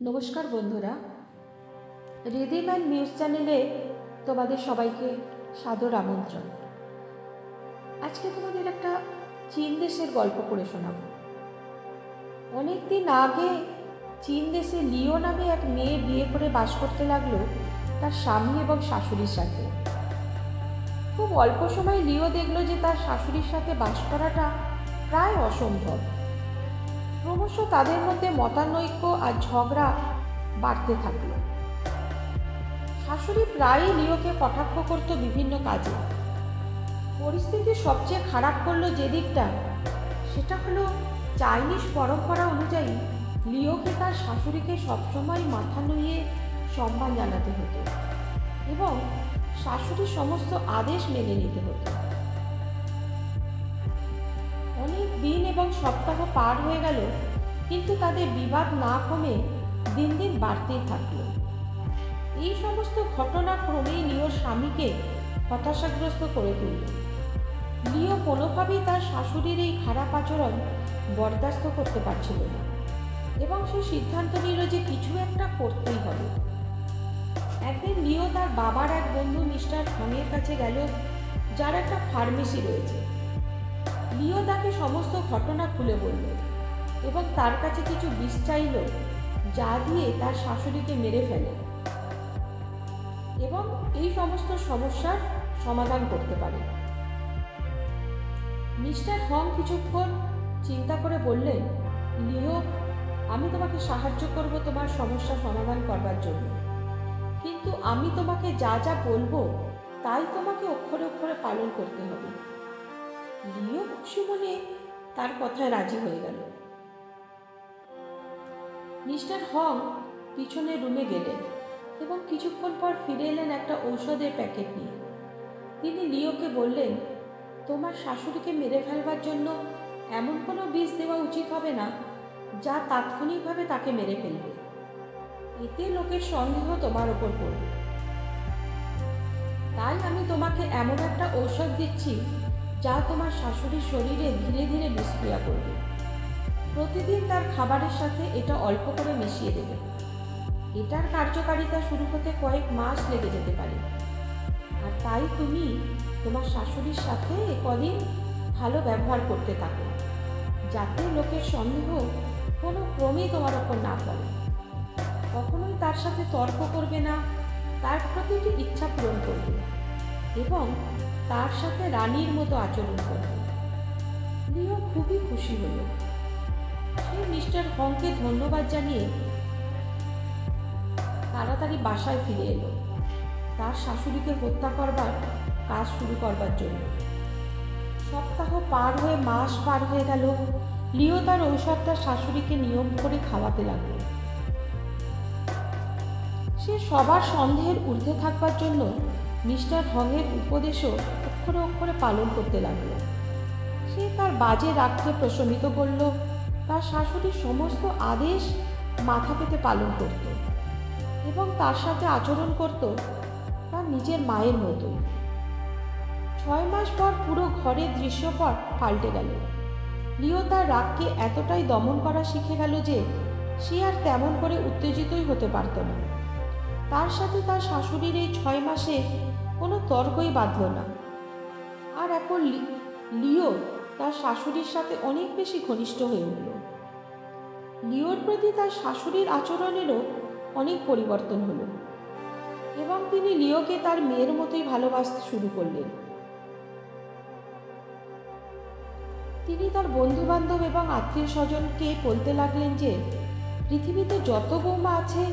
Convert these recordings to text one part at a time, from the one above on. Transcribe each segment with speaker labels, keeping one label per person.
Speaker 1: নমস্কার বন্ধুরা, rhythm news চ্যানেলে তোমাদের সবাইকে সাদর আমন্ত্রণ। আজকে তোমাদের একটা চীন দেশের গল্প করে শোনাব। অনেক দিন আগে চীন দেশে লিও নামে এক মেয়ে বিয়ে করে বাস করতে লাগলো তার স্বামী এবং শাশুড়ির সাথে। খুব অল্প সময় লিও দেখলো যে তার শাশুড়ির সাথে বাস করাটা প্রায় অসম্ভব। ক্রমশ তাদের মধ্যে মতানৈক্য আর ঝগড়া বাড়তে থাকল। শাশুড়ি প্রায়ই লিওকে কটাক্ষ করত বিভিন্ন কাজে। পরিস্থিতি সবচেয়ে খারাপ করলো যে দিকটা, সেটা হলো চাইনিজ পরম্পরা অনুযায়ী লিওকে তার শাশুড়িকে সবসময় মাথা নুইয়ে সম্মান জানাতে হতো এবং শাশুড়ির সমস্ত আদেশ মেনে নিতে হতো। অনেক দিন এবং সপ্তাহ পার হয়ে গেল, কিন্তু তাদের বিবাদ না কমে দিন দিন বাড়তেই থাকলো। এই সমস্ত ঘটনা ক্রমেই লিওর স্বামীকে হতাশাগ্রস্ত করে তুলল। লিও কোনোভাবেই তার শাশুড়ির এই খারাপ আচরণ বরদাস্ত করতে পারছিল না এবং সে সিদ্ধান্ত নিল যে কিছু একটা করতেই হবে। একদিন লিও তার বাবার এক বন্ধু মিস্টার হংয়ের কাছে গেল, যার একটা ফার্মেসি রয়েছে। লিও তাকে সমস্ত ঘটনা খুলে বলল এবং তার কাছে কিছু বিষ চাইল, যা দিয়ে তার শাশুড়িকে মেরে ফেলে এবং এই সমস্ত সমস্যার সমাধান করতে পারে। মিস্টার হং কিছুক্ষণ চিন্তা করে বললেন, লিও, আমি তোমাকে সাহায্য করব তোমার সমস্যা সমাধান করবার জন্য, কিন্তু আমি তোমাকে যা যা বলবো তাই তোমাকে অক্ষরে অক্ষরে পালন করতে হবে। লিও খুশি মনে তার কথায় রাজি হয়ে গেল। মিস্টার হং পিছনের রুমে গেলেন এবং কিছুক্ষণ পর ফিরে এলেন একটা ঔষধের প্যাকেট নিয়ে। তিনি লিওকে বললেন, তোমার শাশুড়িকে মেরে ফেলবার জন্য এমন কোনো বিষ দেওয়া উচিত হবে না যা তাৎক্ষণিকভাবে তাকে মেরে ফেলবে। এতে লোকের সন্দেহ তোমার ওপর পড়বে। তাই আমি তোমাকে এমন একটা ঔষধ দিচ্ছি যা তোমার শাশুড়ির শরীরে ধীরে ধীরে বিষক্রিয়া করবে। প্রতিদিন তার খাবারের সাথে এটা অল্প করে মিশিয়ে দেবে। এটার কার্যকারিতা শুরু হতে কয়েক মাস লেগে যেতে পারে, আর তাই তুমি তোমার শাশুড়ির সাথে কদিন ভালো ব্যবহার করতে থাকো, যাতে লোকের সন্দেহ কোনো ক্রমেই তোমার ওপর না পড়ে। কখনোই তার সাথে তর্ক করবে না, তার প্রতিটি ইচ্ছা পূরণ করবে এবং তার সাথে রানীর মতো আচরণ করবে। লিও খুবই খুশি হল। সে মিস্টার হংকে ধন্যবাদ জানিয়ে তাড়াতাড়ি বাসায় ফিরে এলো তার শাশুড়িকে হত্যা করবার কাজ শুরু করবার জন্য। সপ্তাহ পার হয়ে মাস পার হয়ে গেল। লিও তার ঔষধটা শাশুড়িকে নিয়ম করে খাওয়াতে লাগল। সে সবার সন্দেহের ঊর্ধ্বে থাকবার জন্য মিস্টার হংয়ের উপদেশও অক্ষরে অক্ষরে পালন করতে লাগল। সে তার বাজে রাগকে প্রশমিত করল, তার শাশুড়ির সমস্ত আদেশ মাথা পেতে পালন করত এবং তার সাথে আচরণ করত তার নিজের মায়ের মতোই। 6 মাস পর পুরো ঘরের দৃশ্যপট পাল্টে গেল। লিও তার রাগকে এতটাই দমন করা শিখে গেল যে সে আর তেমন করে উত্তেজিতই হতে পারত না। তার সাথে তার শাশুড়ির এই 6 মাসে কোনো তর্কই বাঁধল না। আর এখন লিও তার শাশুড়ির সাথে অনেক বেশি ঘনিষ্ঠ হয়ে উঠল। লিওর প্রতি তার শাশুড়ির আচরণেরও অনেক পরিবর্তন হলো এবং তিনি লিওকে তার মেয়ের মতোই ভালোবাসতে শুরু করলেন। তিনি তার বন্ধুবান্ধব এবং আত্মীয় স্বজনকে বলতে লাগলেন যে পৃথিবীতে যত বৌমা আছে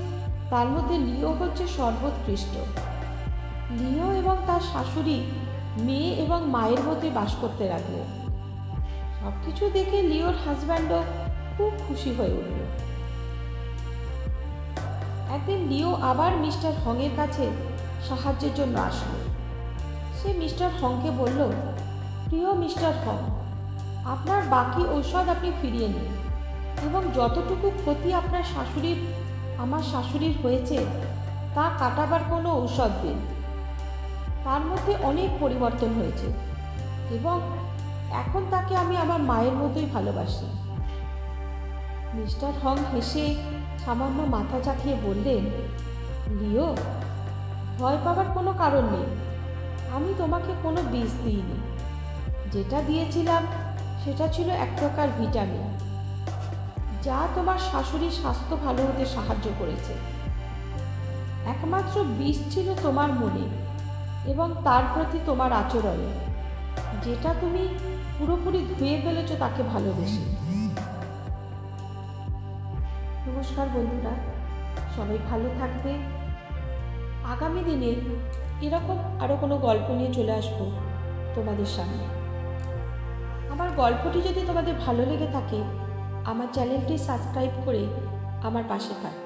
Speaker 1: তার মধ্যে লিও হচ্ছে সর্বোৎকৃষ্ট। লিও এবং তার শাশুড়ি মেয়ে এবং মায়ের মধ্যে বাস করতে লাগলেন। সব কিছু দেখে লিওর হাজব্যান্ডও খুব খুশি হয়ে উঠল। একদিন লিও আবার মিস্টার হংয়ের কাছে সাহায্যের জন্য আসলো। সে মিস্টার হংকে বলল, প্রিয় মিস্টার হং, আপনার বাকি ঔষধ আপনি ফিরিয়ে নিন এবং যতটুকু ক্ষতি আমার শাশুড়ির হয়েছে তা কাটাবার কোনো ঔষধ দিন। তার মধ্যে অনেক পরিবর্তন হয়েছে এবং এখন তাকে আমি আমার মায়ের মতোই ভালোবাসি। মিস্টার হং হেসে সামান্য মাথা চাকিয়ে বললেন, লিও, ভয় পাবার কোনো কারণ নেই। আমি তোমাকে কোনো বিষ দিইনি। যেটা দিয়েছিলাম সেটা ছিল এক প্রকার ভিটামিন, যা তোমার শাশুড়ির স্বাস্থ্য ভালো হতে সাহায্য করেছে। একমাত্র বিষ ছিল তোমার মনে এবং তার প্রতি তোমার আচরণে, যেটা তুমি পুরোপুরি ধুয়ে ফেলেছ তাকে ভালোবেসে। নমস্কার বন্ধুরা, সবাই ভালো থাকবে। আগামী দিনে এরকম আরও কোনো গল্প নিয়ে চলে আসবো তোমাদের সামনে। আমার গল্পটি যদি তোমাদের ভালো লেগে থাকে, আমার চ্যানেলটি সাবস্ক্রাইব করে আমার পাশে থাকবে।